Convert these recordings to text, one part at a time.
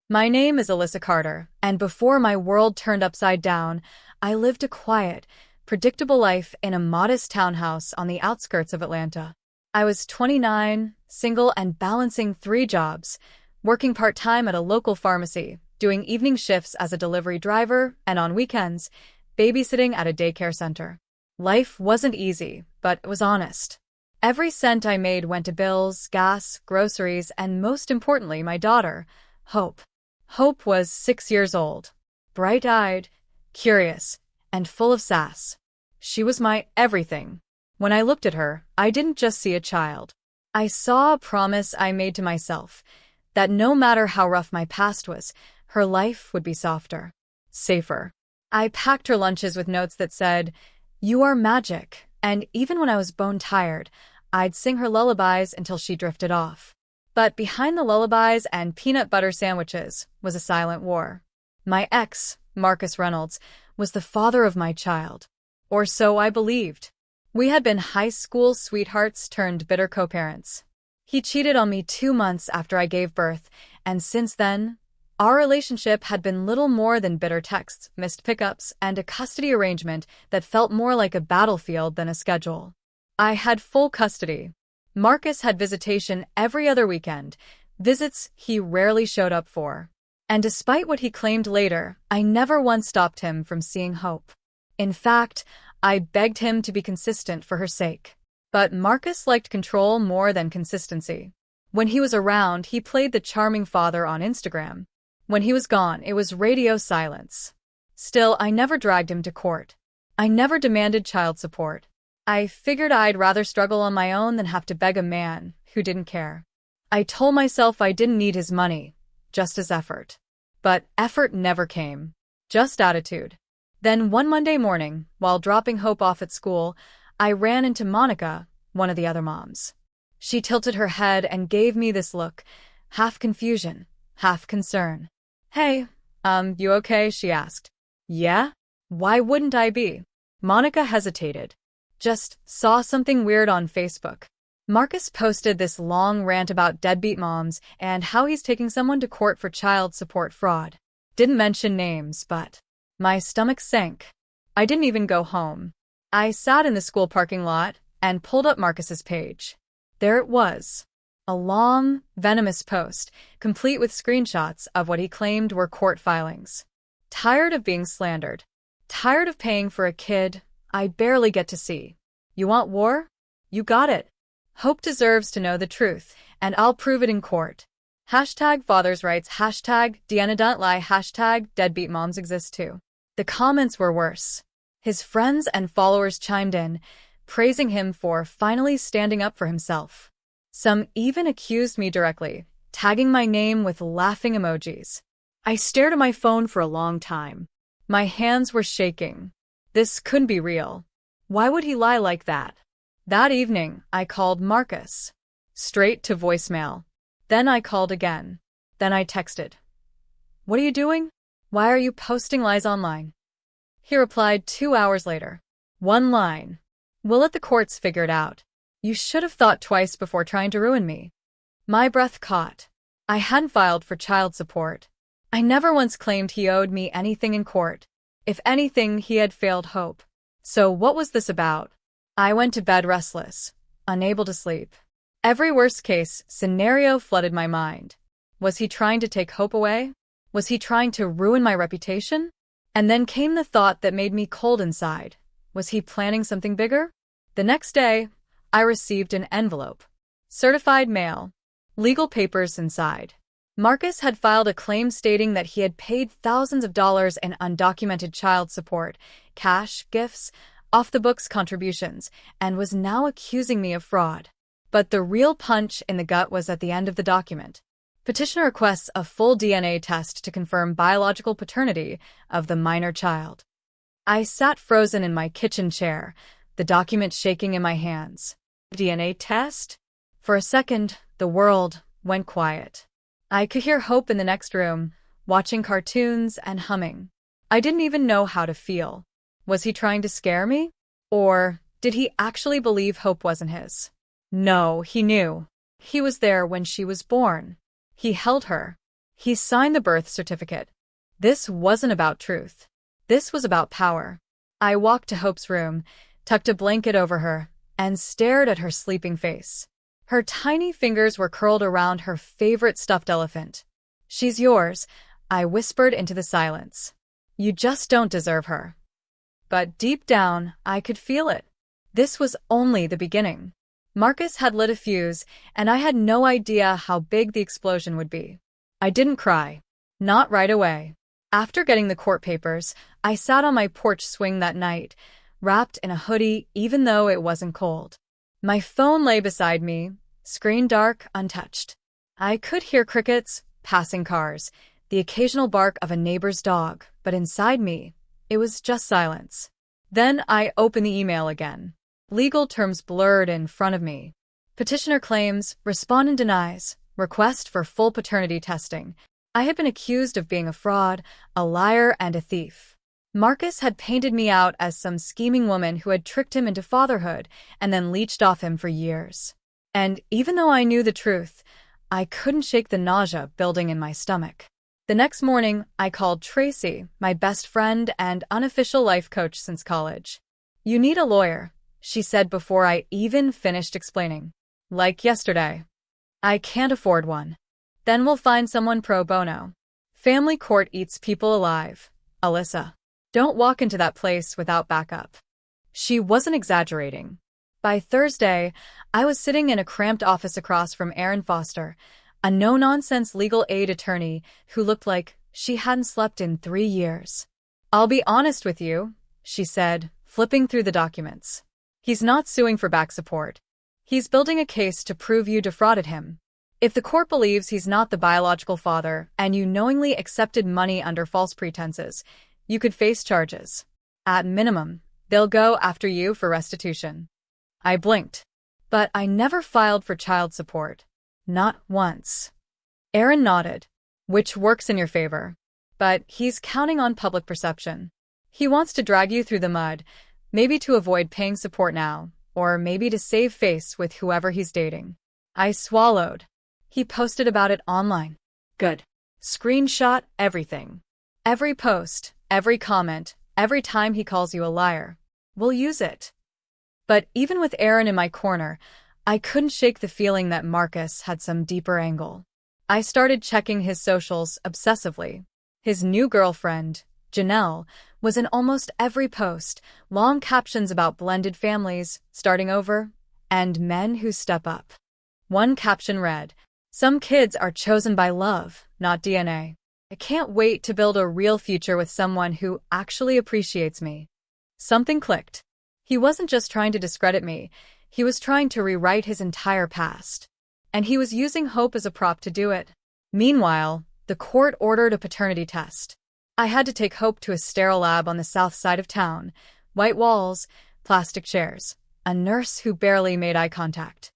My name is Alyssa Carter, and before my world turned upside down, I lived a quiet, predictable life in a modest townhouse on the outskirts of Atlanta. I was 29, single and balancing 3 jobs, working part-time at a local pharmacy, doing evening shifts as a delivery driver, and on weekends, babysitting at a daycare center. Life wasn't easy, but it was honest. Every cent I made went to bills, gas, groceries, and most importantly, my daughter, Hope. Hope was 6 years old, bright-eyed, curious, and full of sass. She was my everything. When I looked at her, I didn't just see a child. I saw a promise I made to myself, that no matter how rough my past was, her life would be softer, safer. I packed her lunches with notes that said, "You are magic," and even when I was bone-tired, I'd sing her lullabies until she drifted off. But behind the lullabies and peanut butter sandwiches was a silent war. My ex, Marcus Reynolds, was the father of my child. Or so I believed. We had been high school sweethearts turned bitter co-parents. He cheated on me 2 months after I gave birth, and since then, our relationship had been little more than bitter texts, missed pickups, and a custody arrangement that felt more like a battlefield than a schedule. I had full custody. Marcus had visitation every other weekend, visits he rarely showed up for. And despite what he claimed later, I never once stopped him from seeing Hope. In fact, I begged him to be consistent for her sake. But Marcus liked control more than consistency. When he was around, he played the charming father on Instagram. When he was gone, it was radio silence. Still, I never dragged him to court. I never demanded child support. I figured I'd rather struggle on my own than have to beg a man who didn't care. I told myself I didn't need his money, just his effort. But effort never came, just attitude. Then one Monday morning, while dropping Hope off at school, I ran into Monica, one of the other moms. She tilted her head and gave me this look, half confusion, half concern. "Hey, you okay?" she asked. "Yeah? Why wouldn't I be?" Monica hesitated. "Just saw something weird on Facebook. Marcus posted this long rant about deadbeat moms and how he's taking someone to court for child support fraud. Didn't mention names, but..." My stomach sank. I didn't even go home. I sat in the school parking lot and pulled up Marcus's page. There it was. A long, venomous post, complete with screenshots of what he claimed were court filings. Tired of being slandered. Tired of paying for a kid I barely get to see. You want war? You got it. Hope deserves to know the truth, and I'll prove it in court. Hashtag fathers' rights, hashtag Deanna don't lie, hashtag deadbeat moms exist too. The comments were worse. His friends and followers chimed in, praising him for finally standing up for himself. Some even accused me directly, tagging my name with laughing emojis. I stared at my phone for a long time. My hands were shaking. This couldn't be real. Why would he lie like that? That evening, I called Marcus. Straight to voicemail. Then I called again. Then I texted. "What are you doing? Why are you posting lies online?" He replied 2 hours later. One line. "We'll let the courts figure it out. You should have thought twice before trying to ruin me." My breath caught. I hadn't filed for child support. I never once claimed he owed me anything in court. If anything, he had failed Hope. So what was this about? I went to bed restless, unable to sleep. Every worst-case scenario flooded my mind. Was he trying to take Hope away? Was he trying to ruin my reputation? And then came the thought that made me cold inside. Was he planning something bigger? The next day, I received an envelope. Certified mail. Legal papers inside. Marcus had filed a claim stating that he had paid thousands of dollars in undocumented child support, cash, gifts, off-the-books contributions, and was now accusing me of fraud. But the real punch in the gut was at the end of the document. Petitioner requests a full DNA test to confirm biological paternity of the minor child. I sat frozen in my kitchen chair, the document shaking in my hands. DNA test? For a second, the world went quiet. I could hear Hope in the next room, watching cartoons and humming. I didn't even know how to feel. Was he trying to scare me? Or did he actually believe Hope wasn't his? No, he knew. He was there when she was born. He held her. He signed the birth certificate. This wasn't about truth. This was about power. I walked to Hope's room, tucked a blanket over her, and stared at her sleeping face. Her tiny fingers were curled around her favorite stuffed elephant. "She's yours," I whispered into the silence. "You just don't deserve her." But deep down, I could feel it. This was only the beginning. Marcus had lit a fuse, and I had no idea how big the explosion would be. I didn't cry. Not right away. After getting the court papers, I sat on my porch swing that night, wrapped in a hoodie even though it wasn't cold. My phone lay beside me, screen dark, untouched. I could hear crickets, passing cars, the occasional bark of a neighbor's dog, but inside me, it was just silence. Then I opened the email again. Legal terms blurred in front of me. Petitioner claims, respondent denies, request for full paternity testing. I had been accused of being a fraud, a liar, and a thief. Marcus had painted me out as some scheming woman who had tricked him into fatherhood and then leeched off him for years. And even though I knew the truth, I couldn't shake the nausea building in my stomach. The next morning, I called Tracy, my best friend and unofficial life coach since college. "You need a lawyer," she said before I even finished explaining. "Like yesterday." "I can't afford one." "Then we'll find someone pro bono." Family court eats people alive. Alyssa. Don't walk into that place without backup. She wasn't exaggerating. By Thursday, I was sitting in a cramped office across from Erin Foster, a no-nonsense legal aid attorney who looked like she hadn't slept in 3 years. "I'll be honest with you," she said, flipping through the documents. "He's not suing for back support. He's building a case to prove you defrauded him. If the court believes he's not the biological father and you knowingly accepted money under false pretenses, you could face charges. At minimum, they'll go after you for restitution." I blinked. "But I never filed for child support." "Not once." Erin nodded. "Which works in your favor. But he's counting on public perception. He wants to drag you through the mud, maybe to avoid paying support now, or maybe to save face with whoever he's dating." I swallowed. "He posted about it online." "Good." "Screenshot everything. Every post, every comment, every time he calls you a liar. We'll use it." But even with Erin in my corner, I couldn't shake the feeling that Marcus had some deeper angle. I started checking his socials obsessively. His new girlfriend, Janelle, was in almost every post, long captions about blended families, starting over, and men who step up. One caption read, "Some kids are chosen by love, not DNA. I can't wait to build a real future with someone who actually appreciates me." Something clicked. He wasn't just trying to discredit me, he was trying to rewrite his entire past. And he was using Hope as a prop to do it. Meanwhile, the court ordered a paternity test. I had to take Hope to a sterile lab on the south side of town. White walls, plastic chairs, a nurse who barely made eye contact.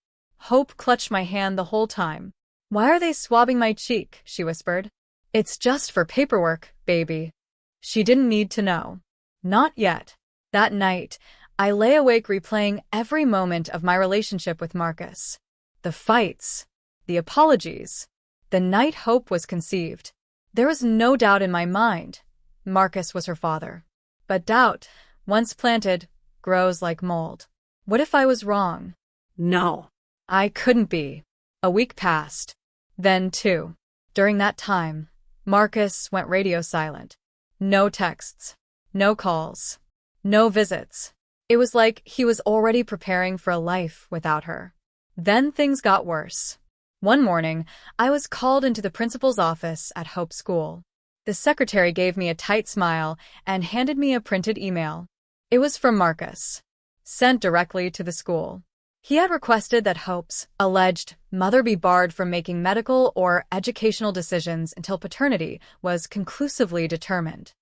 Hope clutched my hand the whole time. "Why are they swabbing my cheek?" she whispered. "It's just for paperwork, baby." She didn't need to know. Not yet. That night, I lay awake replaying every moment of my relationship with Marcus. The fights, the apologies, the night Hope was conceived. There was no doubt in my mind. Marcus was her father. But doubt, once planted, grows like mold. What if I was wrong? No. I couldn't be. A week passed. Then 2. During that time, Marcus went radio silent. No texts. No calls. No visits. It was like he was already preparing for a life without her. Then things got worse. One morning, I was called into the principal's office at Hope School. The secretary gave me a tight smile and handed me a printed email. It was from Marcus, sent directly to the school. He had requested that Hope's alleged mother be barred from making medical or educational decisions until paternity was conclusively determined.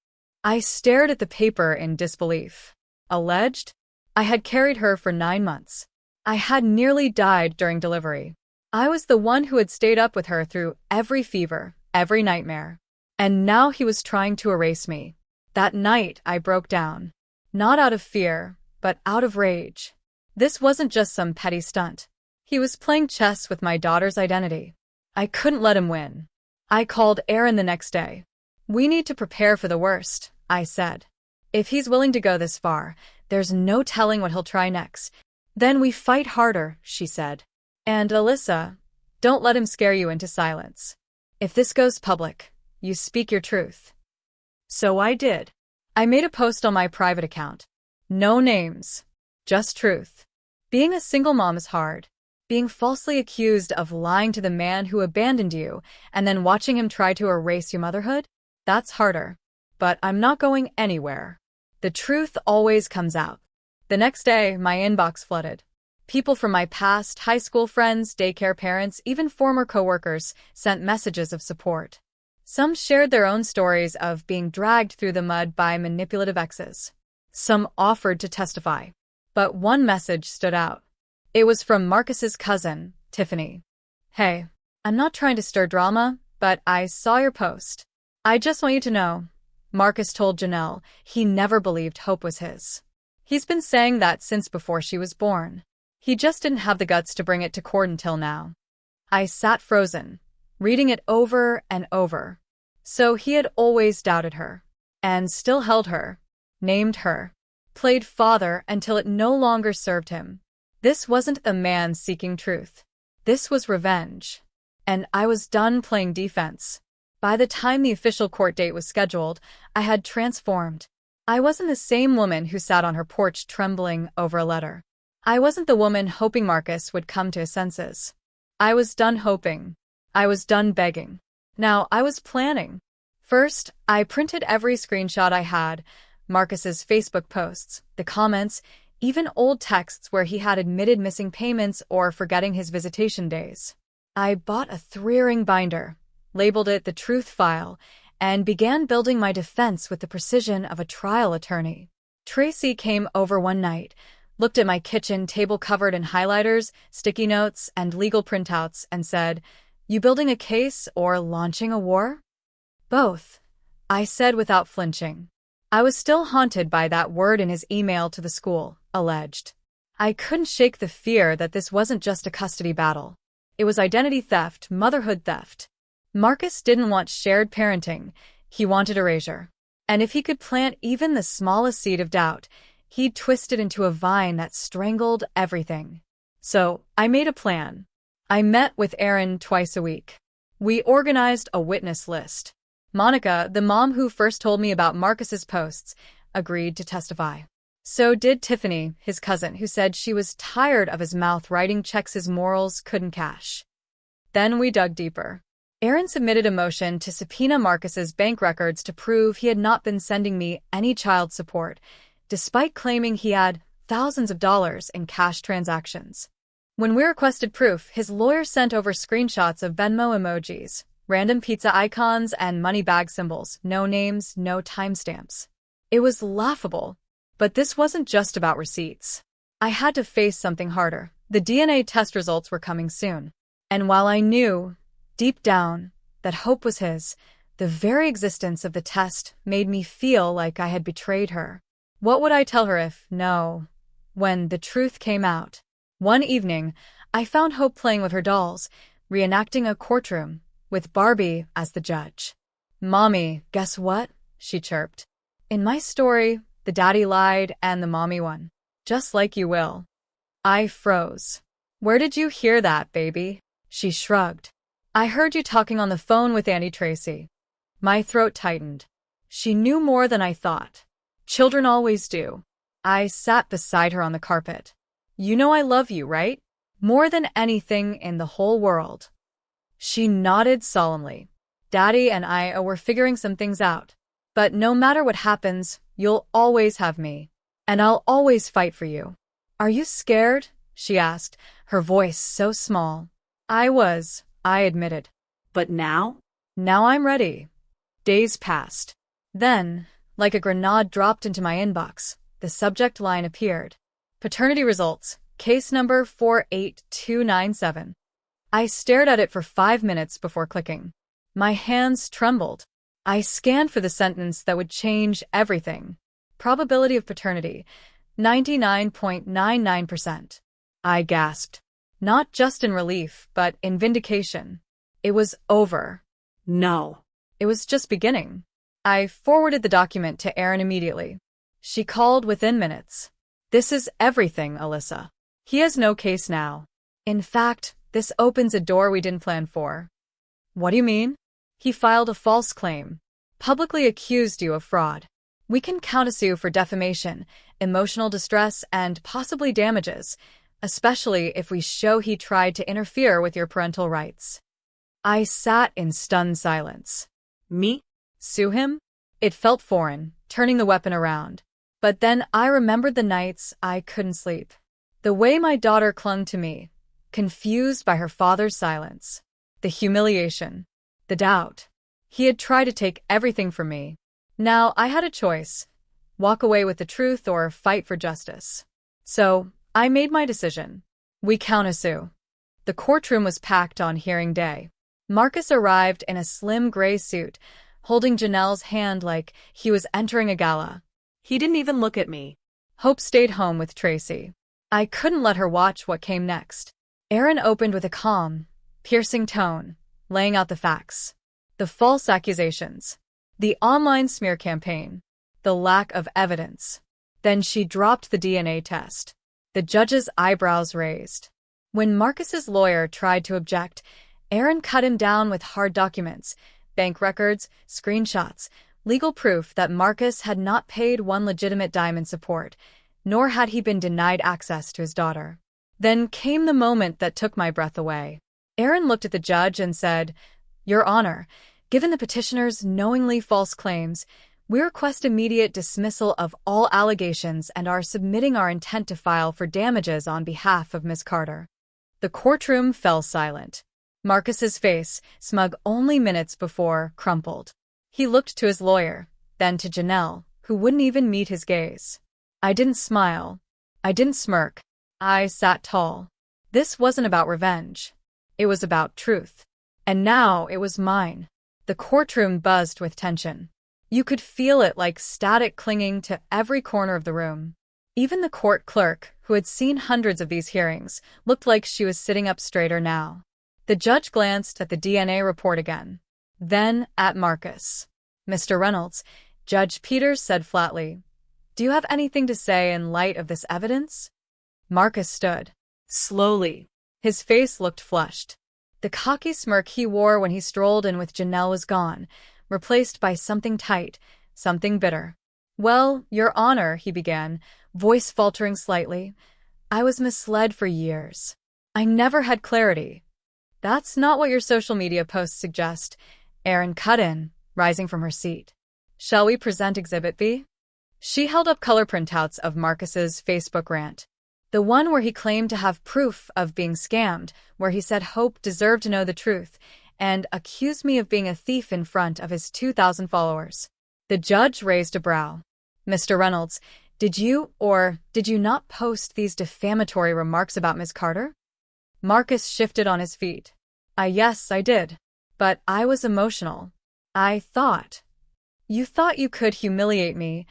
I stared at the paper in disbelief. Alleged? I had carried her for 9 months. I had nearly died during delivery. I was the one who had stayed up with her through every fever, every nightmare. And now he was trying to erase me. That night, I broke down. Not out of fear, but out of rage. This wasn't just some petty stunt. He was playing chess with my daughter's identity. I couldn't let him win. I called Aaron the next day. We need to prepare for the worst, I said. If he's willing to go this far, there's no telling what he'll try next. Then we fight harder, she said. And Alyssa, don't let him scare you into silence. If this goes public, you speak your truth. So I did. I made a post on my private account. No names, just truth. Being a single mom is hard. Being falsely accused of lying to the man who abandoned you and then watching him try to erase your motherhood? That's harder. But I'm not going anywhere. The truth always comes out. The next day, my inbox flooded. People from my past, high school friends, daycare parents, even former coworkers sent messages of support. Some shared their own stories of being dragged through the mud by manipulative exes. Some offered to testify. But one message stood out. It was from Marcus's cousin, Tiffany. Hey, I'm not trying to stir drama, but I saw your post. I just want you to know, Marcus told Janelle he never believed Hope was his. He's been saying that since before she was born. He just didn't have the guts to bring it to court until now. I sat frozen, reading it over and over. So he had always doubted her, and still held her, named her, played father until it no longer served him. This wasn't a man seeking truth. This was revenge. And I was done playing defense. By the time the official court date was scheduled, I had transformed. I wasn't the same woman who sat on her porch trembling over a letter. I wasn't the woman hoping Marcus would come to his senses. I was done hoping. I was done begging. Now I was planning. First, I printed every screenshot I had, Marcus's Facebook posts, the comments, even old texts where he had admitted missing payments or forgetting his visitation days. I bought a 3-ring binder, labeled it the Truth File, and began building my defense with the precision of a trial attorney. Tracy came over one night, looked at my kitchen table covered in highlighters, sticky notes, and legal printouts, and said, "You building a case or launching a war?" "Both," I said without flinching. I was still haunted by that word in his email to the school, alleged. I couldn't shake the fear that this wasn't just a custody battle. It was identity theft, motherhood theft. Marcus didn't want shared parenting. He wanted erasure. And if he could plant even the smallest seed of doubt, he'd twist it into a vine that strangled everything. So I made a plan. I met with Aaron twice a week. We organized a witness list. Monica, the mom who first told me about Marcus's posts, agreed to testify. So did Tiffany, his cousin, who said she was tired of his mouth writing checks his morals couldn't cash. Then we dug deeper. Aaron submitted a motion to subpoena Marcus's bank records to prove he had not been sending me any child support, despite claiming he had thousands of dollars in cash transactions. When we requested proof, his lawyer sent over screenshots of Venmo emojis, random pizza icons, and money bag symbols, no names, no timestamps. It was laughable. But this wasn't just about receipts. I had to face something harder. The DNA test results were coming soon. And while I knew, deep down, that Hope was his, the very existence of the test made me feel like I had betrayed her. What would I tell her if, no, when the truth came out? One evening, I found Hope playing with her dolls, reenacting a courtroom, with Barbie as the judge. "Mommy, guess what?" she chirped. "In my story, the daddy lied and the mommy won. Just like you will." I froze. "Where did you hear that, baby?" She shrugged. "I heard you talking on the phone with Auntie Tracy." My throat tightened. She knew more than I thought. Children always do. I sat beside her on the carpet. "You know I love you, right? More than anything in the whole world." She nodded solemnly. "Daddy and I were figuring some things out. But no matter what happens, you'll always have me. And I'll always fight for you." "Are you scared?" she asked, her voice so small. I was, I admitted. "But now?" "Now I'm ready." Days passed. Then, like a grenade dropped into my inbox, the subject line appeared. Paternity results, case number 48297. I stared at it for 5 minutes before clicking. My hands trembled. I scanned for the sentence that would change everything. Probability of paternity, 99.99%. I gasped. Not just in relief, but in vindication. It was over. No. It was just beginning. I forwarded the document to Erin immediately. She called within minutes. This is everything, Alyssa. He has no case now. In fact, this opens a door we didn't plan for. What do you mean? He filed a false claim. Publicly accused you of fraud. We can countersue for defamation, emotional distress, and possibly damages, especially if we show he tried to interfere with your parental rights. I sat in stunned silence. Me? Sue him? It felt foreign, turning the weapon around. But then I remembered the nights I couldn't sleep. The way my daughter clung to me, confused by her father's silence. The humiliation. The doubt. He had tried to take everything from me. Now I had a choice. Walk away with the truth or fight for justice. So, I made my decision. We countersue. The courtroom was packed on hearing day. Marcus arrived in a slim gray suit, holding Janelle's hand like he was entering a gala. He didn't even look at me. Hope stayed home with Tracy. I couldn't let her watch what came next. Erin opened with a calm, piercing tone, laying out the facts. The false accusations. The online smear campaign. The lack of evidence. Then she dropped the DNA test. The judge's eyebrows raised. When Marcus's lawyer tried to object, Erin cut him down with hard documents, bank records, screenshots, legal proof that Marcus had not paid one legitimate dime in support, nor had he been denied access to his daughter. Then came the moment that took my breath away. Erin looked at the judge and said, "Your Honor, given the petitioner's knowingly false claims, we request immediate dismissal of all allegations and are submitting our intent to file for damages on behalf of Ms. Carter." The courtroom fell silent. Marcus's face, smug only minutes before, crumpled. He looked to his lawyer, then to Janelle, who wouldn't even meet his gaze. I didn't smile. I didn't smirk. I sat tall. This wasn't about revenge. It was about truth. And now it was mine. The courtroom buzzed with tension. You could feel it like static clinging to every corner of the room. Even the court clerk, who had seen hundreds of these hearings, looked like she was sitting up straighter now. The judge glanced at the DNA report again. Then at Marcus. "Mr. Reynolds," Judge Peters said flatly, "do you have anything to say in light of this evidence?" Marcus stood. Slowly. His face looked flushed. The cocky smirk he wore when he strolled in with Janelle was gone, replaced by something tight, something bitter. "Well, Your Honor," he began, voice faltering slightly, "I was misled for years. I never had clarity." "That's not what your social media posts suggest," Erin cut in, rising from her seat. "Shall we present Exhibit B?" She held up color printouts of Marcus's Facebook rant. The one where he claimed to have proof of being scammed, where he said Hope deserved to know the truth, and accused me of being a thief in front of his 2,000 followers. The judge raised a brow. "Mr. Reynolds, did you or did you not post these defamatory remarks about Ms. Carter?" Marcus shifted on his feet. Yes, I did. But I was emotional. I thought. "You thought you could humiliate me,"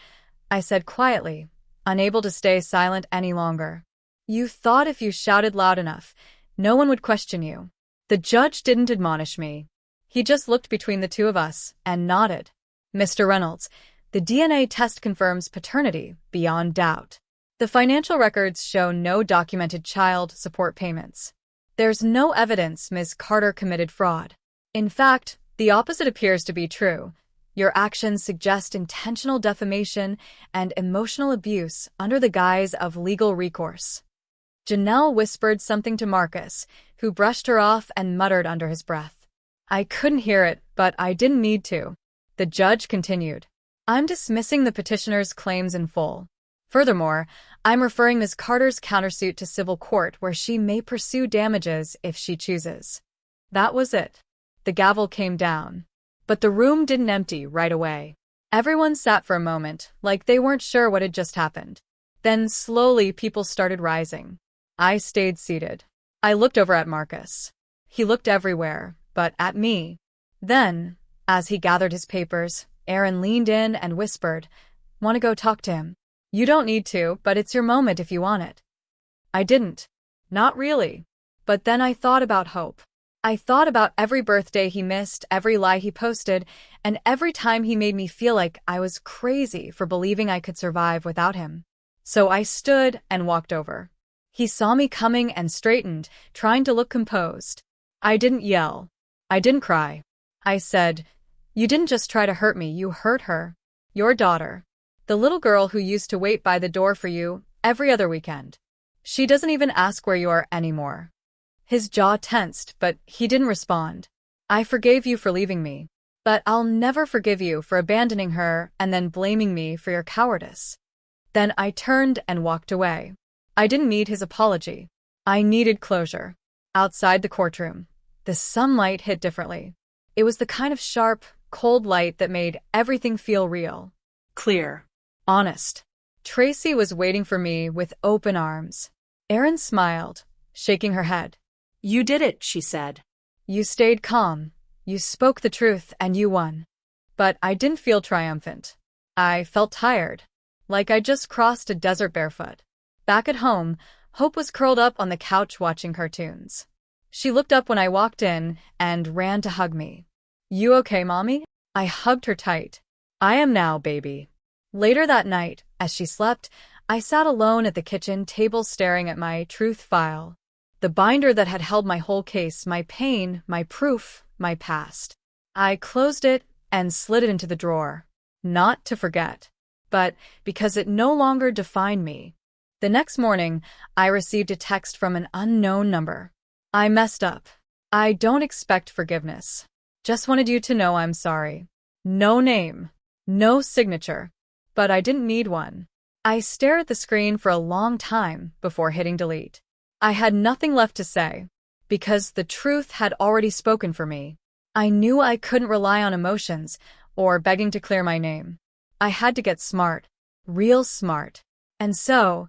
I said quietly, unable to stay silent any longer. "You thought if you shouted loud enough, no one would question you." The judge didn't admonish me. He just looked between the two of us and nodded. "Mr. Reynolds, the DNA test confirms paternity beyond doubt. The financial records show no documented child support payments. There's no evidence Ms. Carter committed fraud. In fact, the opposite appears to be true. Your actions suggest intentional defamation and emotional abuse under the guise of legal recourse." Janelle whispered something to Marcus, who brushed her off and muttered under his breath. I couldn't hear it, but I didn't need to. The judge continued. "I'm dismissing the petitioner's claims in full. Furthermore, I'm referring Ms. Carter's countersuit to civil court where she may pursue damages if she chooses." That was it. The gavel came down. But the room didn't empty right away. Everyone sat for a moment, like they weren't sure what had just happened. Then slowly people started rising. I stayed seated. I looked over at Marcus. He looked everywhere, but at me. Then, as he gathered his papers, Erin leaned in and whispered, "Want to go talk to him?" "You don't need to, but it's your moment if you want it." I didn't. Not really. But then I thought about Hope. I thought about every birthday he missed, every lie he posted, and every time he made me feel like I was crazy for believing I could survive without him. So I stood and walked over. He saw me coming and straightened, trying to look composed. I didn't yell. I didn't cry. I said, "You didn't just try to hurt me, you hurt her. Your daughter. The little girl who used to wait by the door for you every other weekend. She doesn't even ask where you are anymore." His jaw tensed, but he didn't respond. "I forgave you for leaving me, but I'll never forgive you for abandoning her and then blaming me for your cowardice." Then I turned and walked away. I didn't need his apology. I needed closure. Outside the courtroom, the sunlight hit differently. It was the kind of sharp, cold light that made everything feel real. Clear. Honest. Tracy was waiting for me with open arms. Erin smiled, shaking her head. You did it, she said. You stayed calm. You spoke the truth and you won. But I didn't feel triumphant. I felt tired, like I just crossed a desert barefoot. Back at home, Hope was curled up on the couch watching cartoons. She looked up when I walked in and ran to hug me. You okay, Mommy? I hugged her tight. I am now, baby. Later that night, as she slept, I sat alone at the kitchen table staring at my truth file. The binder that had held my whole case, my pain, my proof, my past. I closed it and slid it into the drawer. Not to forget, but because it no longer defined me. The next morning, I received a text from an unknown number. I messed up. I don't expect forgiveness. Just wanted you to know I'm sorry. No name. No signature. But I didn't need one. I stared at the screen for a long time before hitting delete. I had nothing left to say, because the truth had already spoken for me. I knew I couldn't rely on emotions or begging to clear my name. I had to get smart, real smart. And so,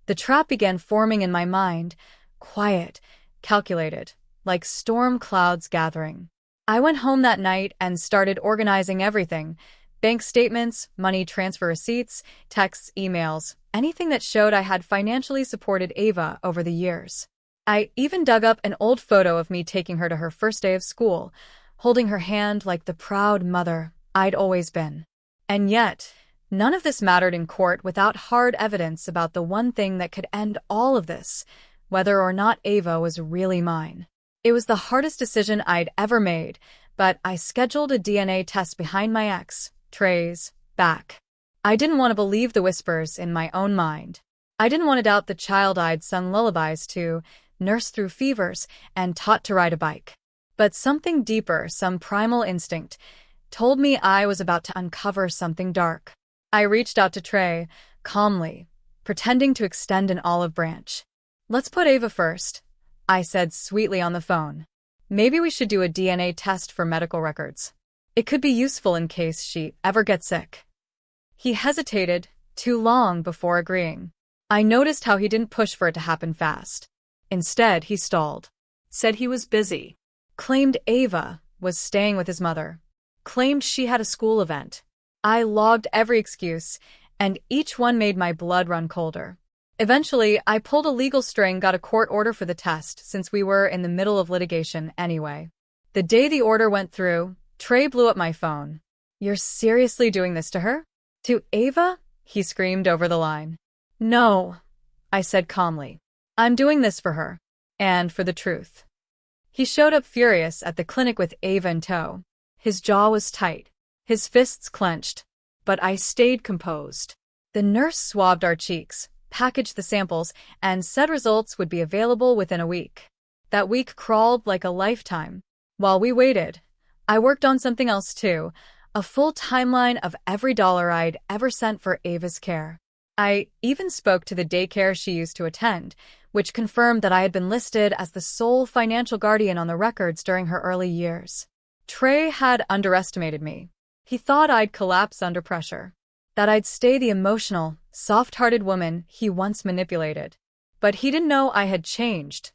the trap began forming in my mind, quiet, calculated, like storm clouds gathering. I went home that night and started organizing everything. Bank statements, money transfer receipts, texts, emails, anything that showed I had financially supported Ava over the years. I even dug up an old photo of me taking her to her first day of school, holding her hand like the proud mother I'd always been. And yet, none of this mattered in court without hard evidence about the one thing that could end all of this, whether or not Ava was really mine. It was the hardest decision I'd ever made, but I scheduled a DNA test behind my ex, Trey's, back. I didn't want to believe the whispers in my own mind. I didn't want to doubt the child I'd sung lullabies to, nursed through fevers, and taught to ride a bike. But something deeper, some primal instinct, told me I was about to uncover something dark. I reached out to Trey, calmly, pretending to extend an olive branch. Let's put Ava first, I said sweetly on the phone. Maybe we should do a DNA test for medical records. It could be useful in case she ever gets sick. He hesitated too long before agreeing. I noticed how he didn't push for it to happen fast. Instead, he stalled. Said he was busy. Claimed Ava was staying with his mother. Claimed she had a school event. I logged every excuse, and each one made my blood run colder. Eventually, I pulled a legal string, got a court order for the test, since we were in the middle of litigation anyway. The day the order went through, Trey blew up my phone. You're seriously doing this to her? To Ava? He screamed over the line. No, I said calmly. I'm doing this for her. And for the truth. He showed up furious at the clinic with Ava in tow. His jaw was tight, his fists clenched, but I stayed composed. The nurse swabbed our cheeks, packaged the samples, and said results would be available within a week. That week crawled like a lifetime. While we waited, I worked on something else too, a full timeline of every dollar I'd ever sent for Ava's care. I even spoke to the daycare she used to attend, which confirmed that I had been listed as the sole financial guardian on the records during her early years. Trey had underestimated me. He thought I'd collapse under pressure, that I'd stay the emotional, soft-hearted woman he once manipulated. But he didn't know I had changed.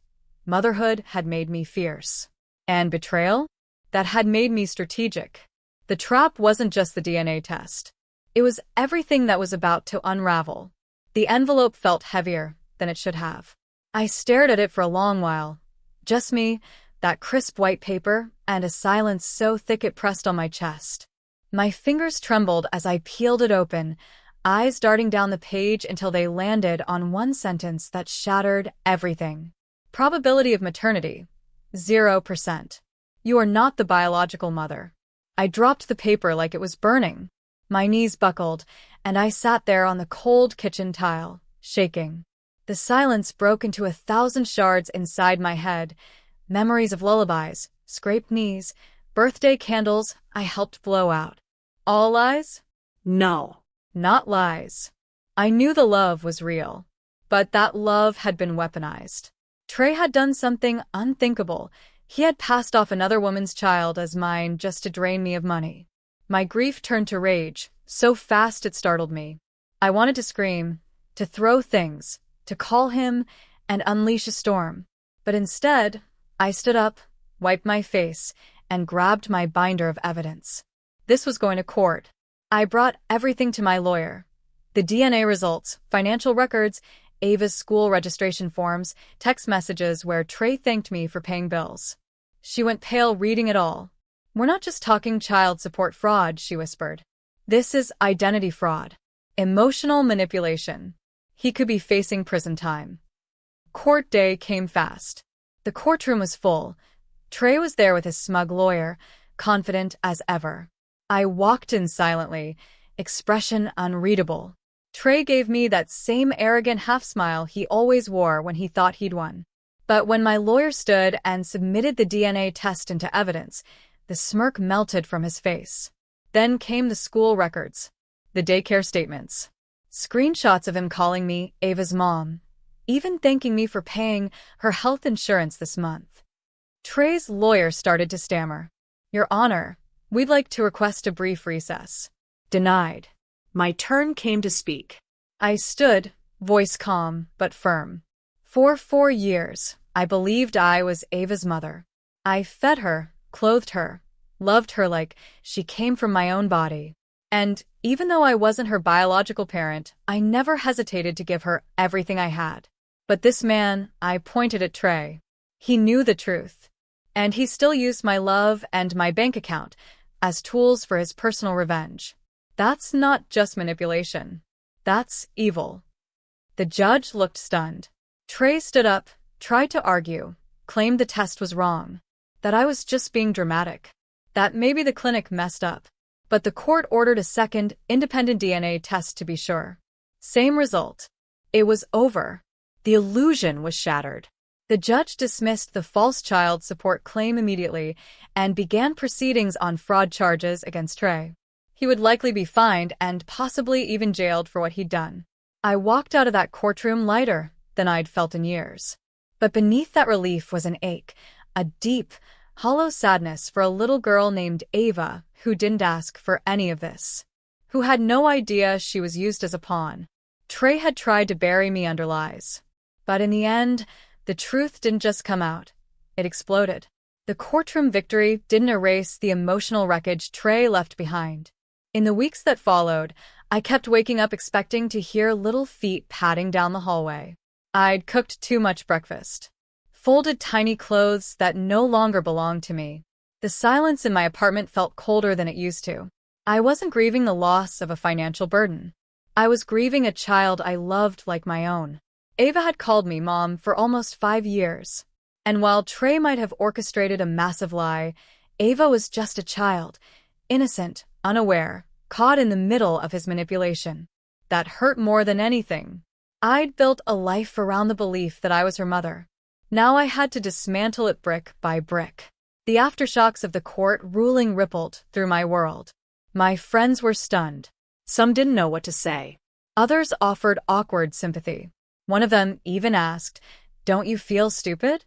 Motherhood had made me fierce. And betrayal? That had made me strategic. The trap wasn't just the DNA test. It was everything that was about to unravel. The envelope felt heavier than it should have. I stared at it for a long while. Just me, that crisp white paper, and a silence so thick it pressed on my chest. My fingers trembled as I peeled it open, eyes darting down the page until they landed on one sentence that shattered everything. Probability of maternity, 0%. You are not the biological mother. I dropped the paper like it was burning. My knees buckled, and I sat there on the cold kitchen tile, shaking. The silence broke into 1,000 shards inside my head, memories of lullabies, scraped knees, birthday candles I helped blow out. All lies? No. Not lies. I knew the love was real, but that love had been weaponized. Trey had done something unthinkable. He had passed off another woman's child as mine just to drain me of money. My grief turned to rage, so fast it startled me. I wanted to scream, to throw things, to call him, and unleash a storm. But instead, I stood up, wiped my face, and grabbed my binder of evidence. This was going to court. I brought everything to my lawyer. The DNA results, financial records, Ava's school registration forms, text messages where Trey thanked me for paying bills. She went pale reading it all. We're not just talking child support fraud, she whispered. This is identity fraud. Emotional manipulation. He could be facing prison time. Court day came fast. The courtroom was full. Trey was there with his smug lawyer, confident as ever. I walked in silently, expression unreadable. Trey gave me that same arrogant half-smile he always wore when he thought he'd won. But when my lawyer stood and submitted the DNA test into evidence, the smirk melted from his face. Then came the school records, the daycare statements, screenshots of him calling me Ava's mom, even thanking me for paying her health insurance this month. Trey's lawyer started to stammer. Your Honor, we'd like to request a brief recess. Denied. My turn came to speak. I stood, voice calm but firm. For 4 years, I believed I was Ava's mother. I fed her, clothed her, loved her like she came from my own body. And even though I wasn't her biological parent, I never hesitated to give her everything I had. But this man, I pointed at Trey. He knew the truth. And he still used my love and my bank account as tools for his personal revenge. That's not just manipulation. That's evil. The judge looked stunned. Trey stood up, tried to argue, claimed the test was wrong, that I was just being dramatic, that maybe the clinic messed up. But the court ordered a second, independent DNA test to be sure. Same result. It was over. The illusion was shattered. The judge dismissed the false child support claim immediately and began proceedings on fraud charges against Trey. He would likely be fined and possibly even jailed for what he'd done. I walked out of that courtroom lighter than I'd felt in years. But beneath that relief was an ache, a deep, hollow sadness for a little girl named Ava who didn't ask for any of this, who had no idea she was used as a pawn. Trey had tried to bury me under lies. But in the end, the truth didn't just come out. It exploded. The courtroom victory didn't erase the emotional wreckage Trey left behind. In the weeks that followed, I kept waking up expecting to hear little feet padding down the hallway. I'd cooked too much breakfast, folded tiny clothes that no longer belonged to me. The silence in my apartment felt colder than it used to. I wasn't grieving the loss of a financial burden. I was grieving a child I loved like my own. Ava had called me Mom for almost 5 years. And while Trey might have orchestrated a massive lie, Ava was just a child, innocent, unaware, caught in the middle of his manipulation. That hurt more than anything. I'd built a life around the belief that I was her mother. Now I had to dismantle it brick by brick. The aftershocks of the court ruling rippled through my world. My friends were stunned. Some didn't know what to say. Others offered awkward sympathy. One of them even asked, "Don't you feel stupid?"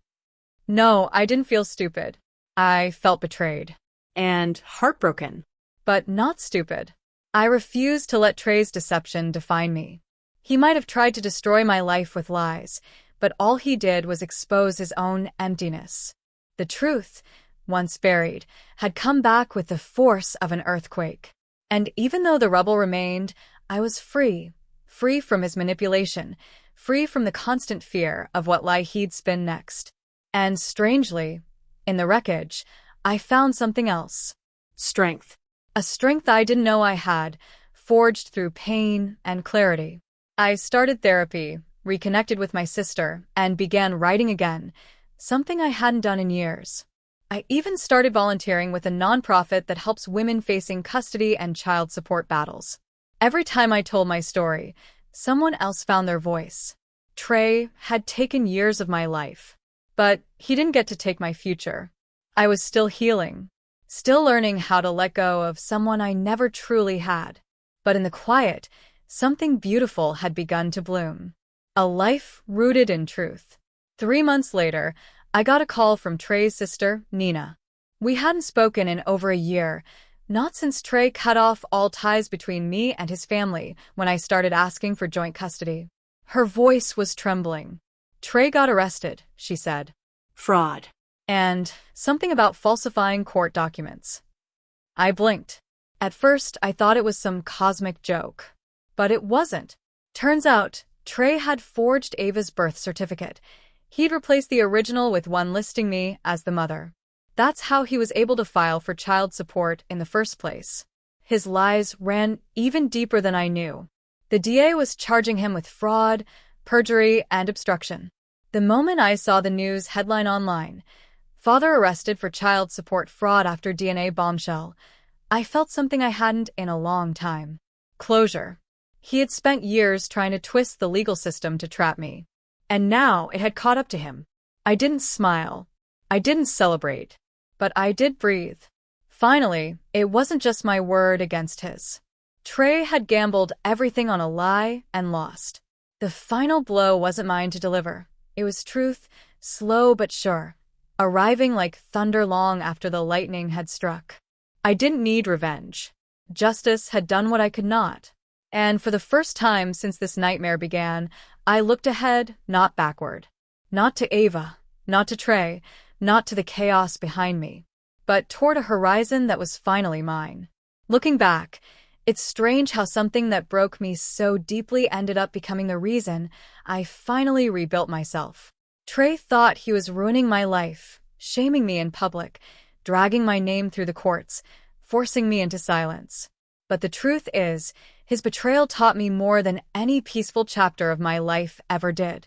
No, I didn't feel stupid. I felt betrayed. And heartbroken. But not stupid. I refused to let Trey's deception define me. He might have tried to destroy my life with lies, but all he did was expose his own emptiness. The truth, once buried, had come back with the force of an earthquake. And even though the rubble remained, I was free. Free from his manipulation, free from the constant fear of what lie he'd spin next. And strangely, In the wreckage, I found something else. Strength. A strength I didn't know I had, forged through pain and clarity. I started therapy, reconnected with my sister, and began writing again, something I hadn't done in years. I even started volunteering with a nonprofit that helps women facing custody and child support battles. Every time I told my story, someone else found their voice. Trey had taken years of my life, but he didn't get to take my future. I was still healing, still learning how to let go of someone I never truly had. But in the quiet, something beautiful had begun to bloom. A life rooted in truth. 3 months later, I got a call from Trey's sister, Nina. We hadn't spoken in over a year, not since Trey cut off all ties between me and his family when I started asking for joint custody. Her voice was trembling. Trey got arrested, she said. Fraud. And something about falsifying court documents. I blinked. At first, I thought it was some cosmic joke. But it wasn't. Turns out, Trey had forged Ava's birth certificate. He'd replaced the original with one listing me as the mother. That's how he was able to file for child support in the first place. His lies ran even deeper than I knew. The DA was charging him with fraud, perjury, and obstruction. The moment I saw the news headline online, "Father arrested for child support fraud after DNA bombshell," I felt something I hadn't in a long time. Closure. He had spent years trying to twist the legal system to trap me. And now it had caught up to him. I didn't smile. I didn't celebrate. But I did breathe. Finally, it wasn't just my word against his. Trey had gambled everything on a lie and lost. The final blow wasn't mine to deliver. It was truth, slow but sure, arriving like thunder long after the lightning had struck. I didn't need revenge. Justice had done what I could not. And for the first time since this nightmare began, I looked ahead, not backward. Not to Ava, not to Trey, not to the chaos behind me, but toward a horizon that was finally mine. Looking back, it's strange how something that broke me so deeply ended up becoming the reason I finally rebuilt myself. Trey thought he was ruining my life, shaming me in public, dragging my name through the courts, forcing me into silence. But the truth is, his betrayal taught me more than any peaceful chapter of my life ever did.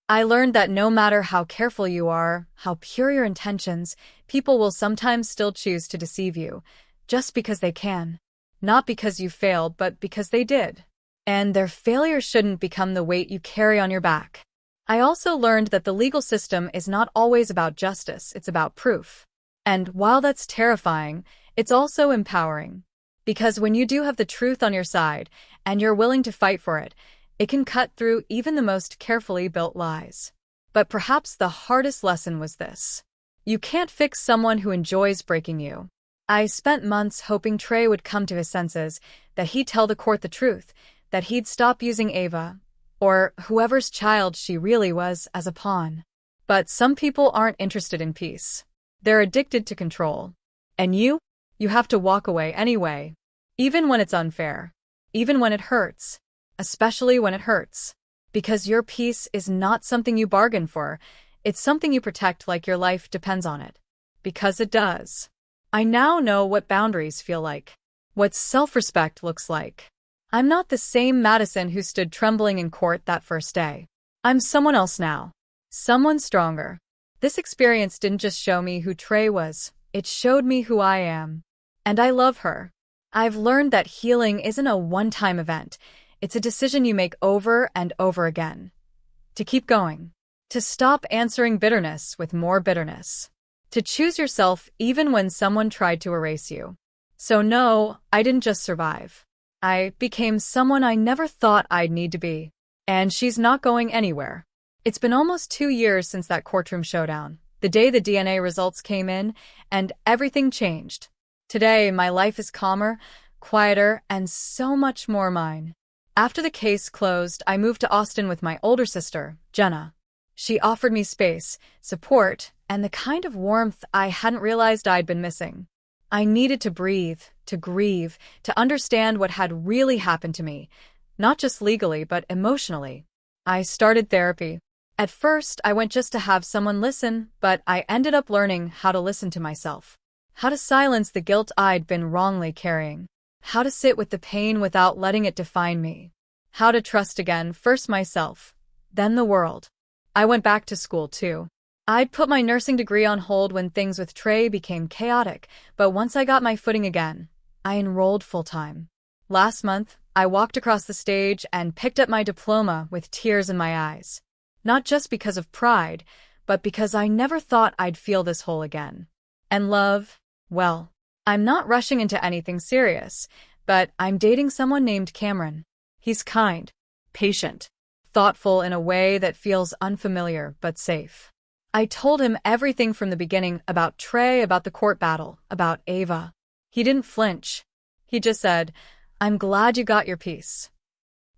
I learned that no matter how careful you are, how pure your intentions, people will sometimes still choose to deceive you, just because they can. Not because you failed, but because they did. And their failure shouldn't become the weight you carry on your back. I also learned that the legal system is not always about justice, it's about proof. And while that's terrifying, it's also empowering. Because when you do have the truth on your side, and you're willing to fight for it, it can cut through even the most carefully built lies. But perhaps the hardest lesson was this. You can't fix someone who enjoys breaking you. I spent months hoping Trey would come to his senses, that he'd tell the court the truth, that he'd stop using Ava, or whoever's child she really was, as a pawn. But some people aren't interested in peace. They're addicted to control. And you have to walk away anyway. Even when it's unfair. Even when it hurts. Especially when it hurts. Because your peace is not something you bargain for. It's something you protect like your life depends on it. Because it does. I now know what boundaries feel like. What self-respect looks like. I'm not the same Madison who stood trembling in court that first day. I'm someone else now. Someone stronger. This experience didn't just show me who Trey was. It showed me who I am. And I love her. I've learned that healing isn't a one-time event. It's a decision you make over and over again. To keep going. To stop answering bitterness with more bitterness. To choose yourself even when someone tried to erase you. So no, I didn't just survive. I became someone I never thought I'd need to be. And she's not going anywhere. It's been almost 2 years since that courtroom showdown. The day the DNA results came in, and everything changed. Today, my life is calmer, quieter, and so much more mine. After the case closed, I moved to Austin with my older sister, Jenna. She offered me space, support, and the kind of warmth I hadn't realized I'd been missing. I needed to breathe, to grieve, to understand what had really happened to me, not just legally but emotionally. I started therapy. At first, I went just to have someone listen, but I ended up learning how to listen to myself. How to silence the guilt I'd been wrongly carrying. How to sit with the pain without letting it define me. How to trust again, first myself, then the world. I went back to school too. I'd put my nursing degree on hold when things with Trey became chaotic, but once I got my footing again, I enrolled full-time. Last month, I walked across the stage and picked up my diploma with tears in my eyes. Not just because of pride, but because I never thought I'd feel this whole again. And love, well, I'm not rushing into anything serious, but I'm dating someone named Cameron. He's kind, patient, thoughtful in a way that feels unfamiliar but safe. I told him everything from the beginning about Trey, about the court battle, about Ava. He didn't flinch. He just said, "I'm glad you got your piece."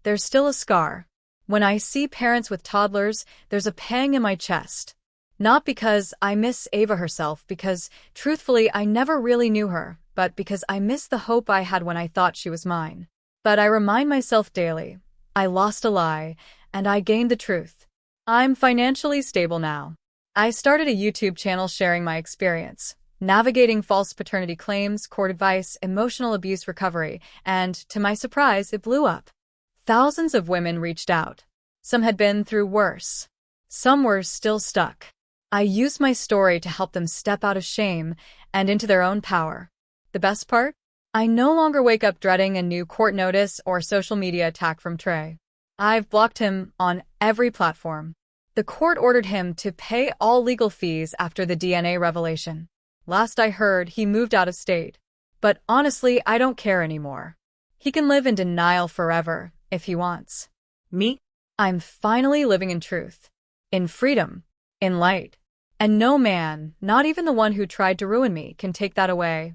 There's still a scar. When I see parents with toddlers, there's a pang in my chest. Not because I miss Ava herself, because, truthfully, I never really knew her, but because I miss the hope I had when I thought she was mine. But I remind myself daily, I lost a lie, and I gained the truth. I'm financially stable now. I started a YouTube channel sharing my experience, navigating false paternity claims, court advice, emotional abuse recovery, and, to my surprise, it blew up. Thousands of women reached out. Some had been through worse. Some were still stuck. I used my story to help them step out of shame and into their own power. The best part? I no longer wake up dreading a new court notice or social media attack from Trey. I've blocked him on every platform. The court ordered him to pay all legal fees after the DNA revelation. Last I heard, he moved out of state. But honestly, I don't care anymore. He can live in denial forever, if he wants. Me? I'm finally living in truth. In freedom. In light. And no man, not even the one who tried to ruin me, can take that away.